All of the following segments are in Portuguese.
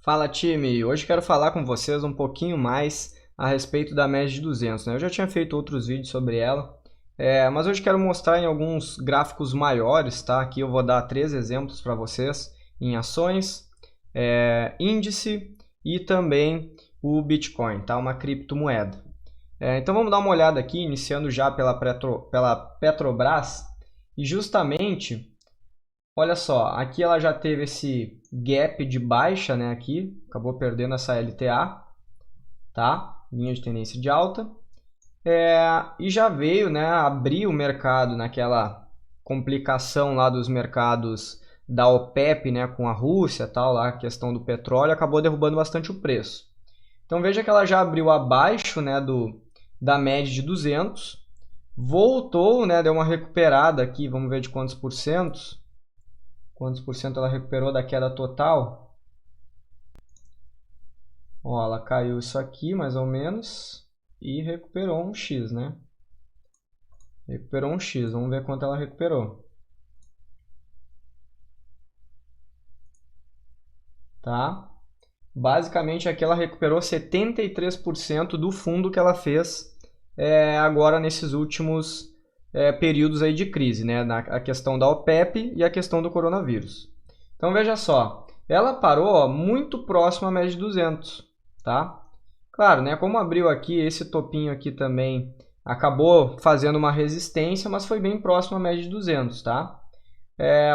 Fala, time! Hoje quero falar com vocês um pouquinho mais a respeito da média de 200, né? Eu já tinha feito outros vídeos sobre ela, mas hoje quero mostrar em alguns gráficos maiores, tá? Aqui eu vou dar 3 exemplos para vocês em ações, índice e também o Bitcoin, tá? Uma criptomoeda. Então vamos dar uma olhada aqui, iniciando já pela Petrobras, e justamente olha só, aqui ela já teve esse gap de baixa, né, aqui, acabou perdendo essa LTA, tá? Linha de tendência de alta. E já veio, né, abrir o mercado naquela complicação lá dos mercados da OPEP, né, com a Rússia, tal, lá, a questão do petróleo, acabou derrubando bastante o preço. Então veja que ela já abriu abaixo, né, da média de 200, voltou, né, deu uma recuperada aqui, vamos ver de quantos por cento. Quantos por cento ela recuperou da queda total? Ó, ela caiu isso aqui, mais ou menos, e recuperou um X, né? Recuperou um X, vamos ver quanto ela recuperou. Tá? Basicamente aqui ela recuperou 73% do fundo que ela fez agora nesses últimos períodos aí de crise, né? A questão da OPEP e a questão do coronavírus. Então veja só, ela parou muito próximo à média de 200, tá? Claro, né? Como abriu aqui, esse topinho aqui também acabou fazendo uma resistência, mas foi bem próximo à média de 200, tá?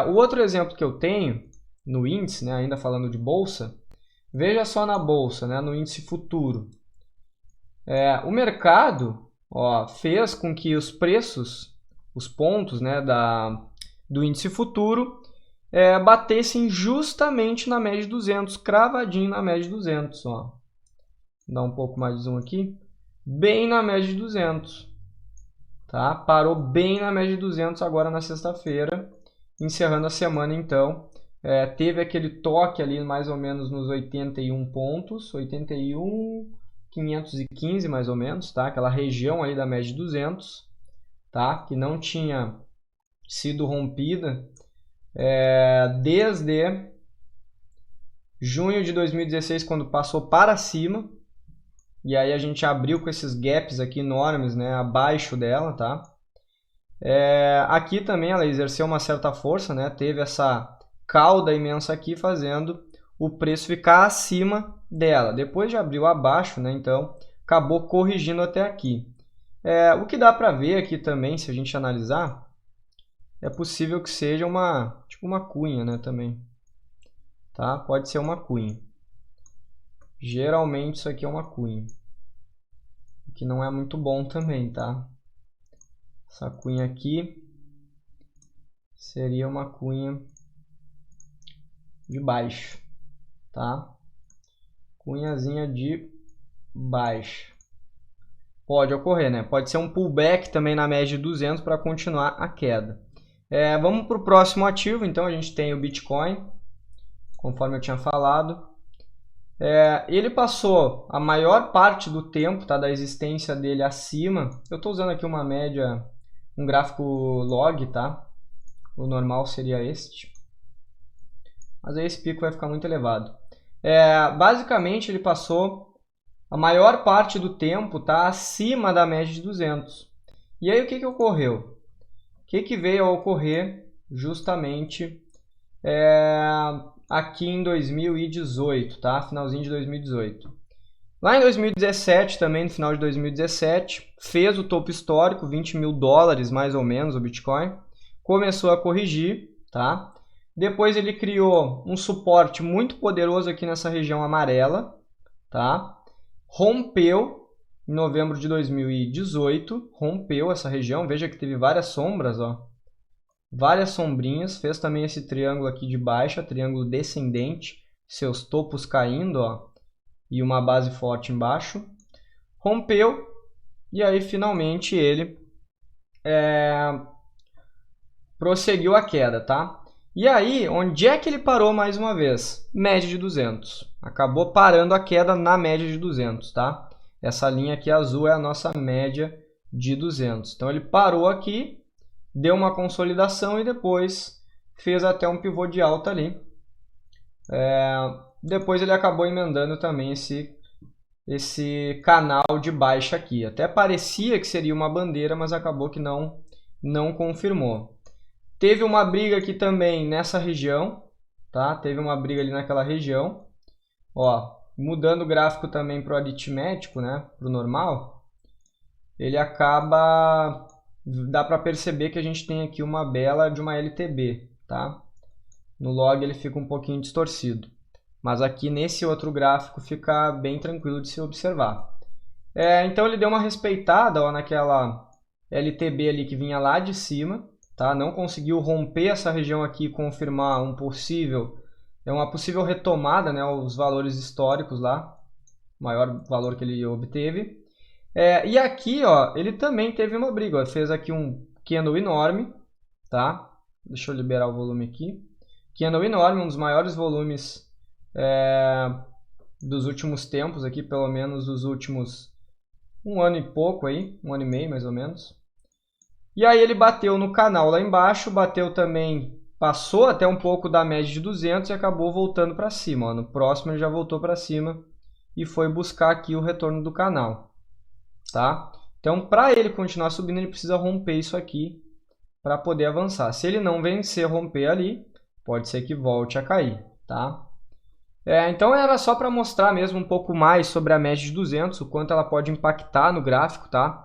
O outro exemplo que eu tenho no índice, né? Ainda falando de bolsa, veja só na bolsa, né? No índice futuro. O mercado, ó, fez com que os preços, os pontos, né, do índice futuro batessem justamente na média de 200, cravadinho na média de 200. Ó. Dá um pouco mais de zoom aqui. Bem na média de 200. Tá? Parou bem na média de 200 agora na sexta-feira, encerrando a semana então. Teve aquele toque ali mais ou menos nos 81 pontos, 81.515 mais ou menos, tá? Aquela região ali da média de 200, tá? Que não tinha sido rompida desde junho de 2016, quando passou para cima, e aí a gente abriu com esses gaps aqui enormes, né? Abaixo dela, tá? Aqui também ela exerceu uma certa força, né? Teve essa cauda imensa aqui fazendo o preço ficar acima dela. Depois já abriu abaixo, né? Então acabou corrigindo até aqui. O que dá para ver aqui também, se a gente analisar, é possível que seja tipo uma cunha, né? Também, tá? Pode ser uma cunha. Geralmente isso aqui é uma cunha, o que não é muito bom também, tá? Essa cunha aqui seria uma cunha de baixo, tá? Cunhazinha de baixo. Pode ocorrer, né? Pode ser um pullback também na média de 200 para continuar a queda. Vamos para o próximo ativo, então a gente tem o Bitcoin, conforme eu tinha falado. Ele passou a maior parte do tempo, tá, da existência dele acima. Eu estou usando aqui uma média, um gráfico log, tá? O normal seria este. Mas aí esse pico vai ficar muito elevado. Basicamente ele passou a maior parte do tempo, tá, acima da média de 200. E aí o que ocorreu? O que veio a ocorrer justamente aqui em 2018, tá? Finalzinho de 2018. Lá em 2017, também no final de 2017, fez o topo histórico, 20 mil dólares mais ou menos o Bitcoin. Começou a corrigir, tá? Depois ele criou um suporte muito poderoso aqui nessa região amarela, tá? Rompeu em novembro de 2018, rompeu essa região, veja que teve várias sombras, ó. Várias sombrinhas, fez também esse triângulo aqui de baixa, triângulo descendente, seus topos caindo, ó, e uma base forte embaixo. Rompeu, e aí finalmente ele prosseguiu a queda, tá? E aí, onde é que ele parou mais uma vez? Média de 200. Acabou parando a queda na média de 200, tá? Essa linha aqui azul é a nossa média de 200. Então ele parou aqui, deu uma consolidação e depois fez até um pivô de alta ali. depois ele acabou emendando também esse canal de baixa aqui. Até parecia que seria uma bandeira, mas acabou que não confirmou. Teve uma briga aqui também nessa região, tá? Teve uma briga ali naquela região. Ó, mudando o gráfico também para o aritmético, né? Para o normal, ele acaba... Dá para perceber que a gente tem aqui uma bela de uma LTB, tá? No log ele fica um pouquinho distorcido. Mas aqui nesse outro gráfico fica bem tranquilo de se observar. Então ele deu uma respeitada, ó, naquela LTB ali que vinha lá de cima, tá? Não conseguiu romper essa região aqui e confirmar uma possível retomada, né, os valores históricos lá, o maior valor que ele obteve. E aqui, ó, ele também teve uma briga, ó, fez aqui um candle enorme, tá? Deixa eu liberar o volume aqui. Candle enorme, um dos maiores volumes dos últimos tempos aqui, pelo menos dos últimos um ano e pouco aí, um ano e meio mais ou menos. E aí ele bateu no canal lá embaixo, bateu também, passou até um pouco da média de 200 e acabou voltando para cima. Ó. No próximo ele já voltou para cima e foi buscar aqui o retorno do canal, tá? Então, para ele continuar subindo, ele precisa romper isso aqui para poder avançar. Se ele não vencer, romper ali, pode ser que volte a cair, tá? Então era só para mostrar mesmo um pouco mais sobre a média de 200, o quanto ela pode impactar no gráfico, tá?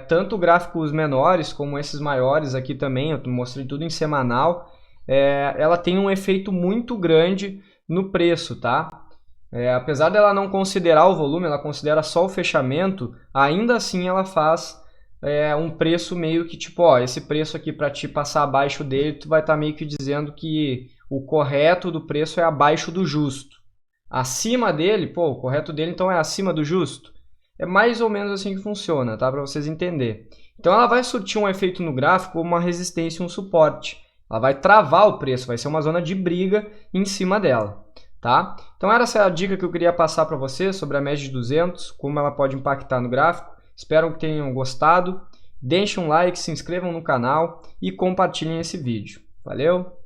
Tanto gráficos menores como esses maiores aqui também, eu mostrei tudo em semanal, ela tem um efeito muito grande no preço, tá? Apesar dela não considerar o volume, ela considera só o fechamento, ainda assim ela faz um preço meio que tipo, ó, esse preço aqui para te passar abaixo dele, tu vai estar meio que dizendo que o correto do preço é abaixo do justo. Acima dele, pô, o correto dele então é acima do justo. É mais ou menos assim que funciona, tá? Para vocês entenderem. Então ela vai surtir um efeito no gráfico, uma resistência e um suporte. Ela vai travar o preço, vai ser uma zona de briga em cima dela, tá? Então essa é a dica que eu queria passar para vocês sobre a média de 200, como ela pode impactar no gráfico. Espero que tenham gostado. Deixem um like, se inscrevam no canal e compartilhem esse vídeo. Valeu!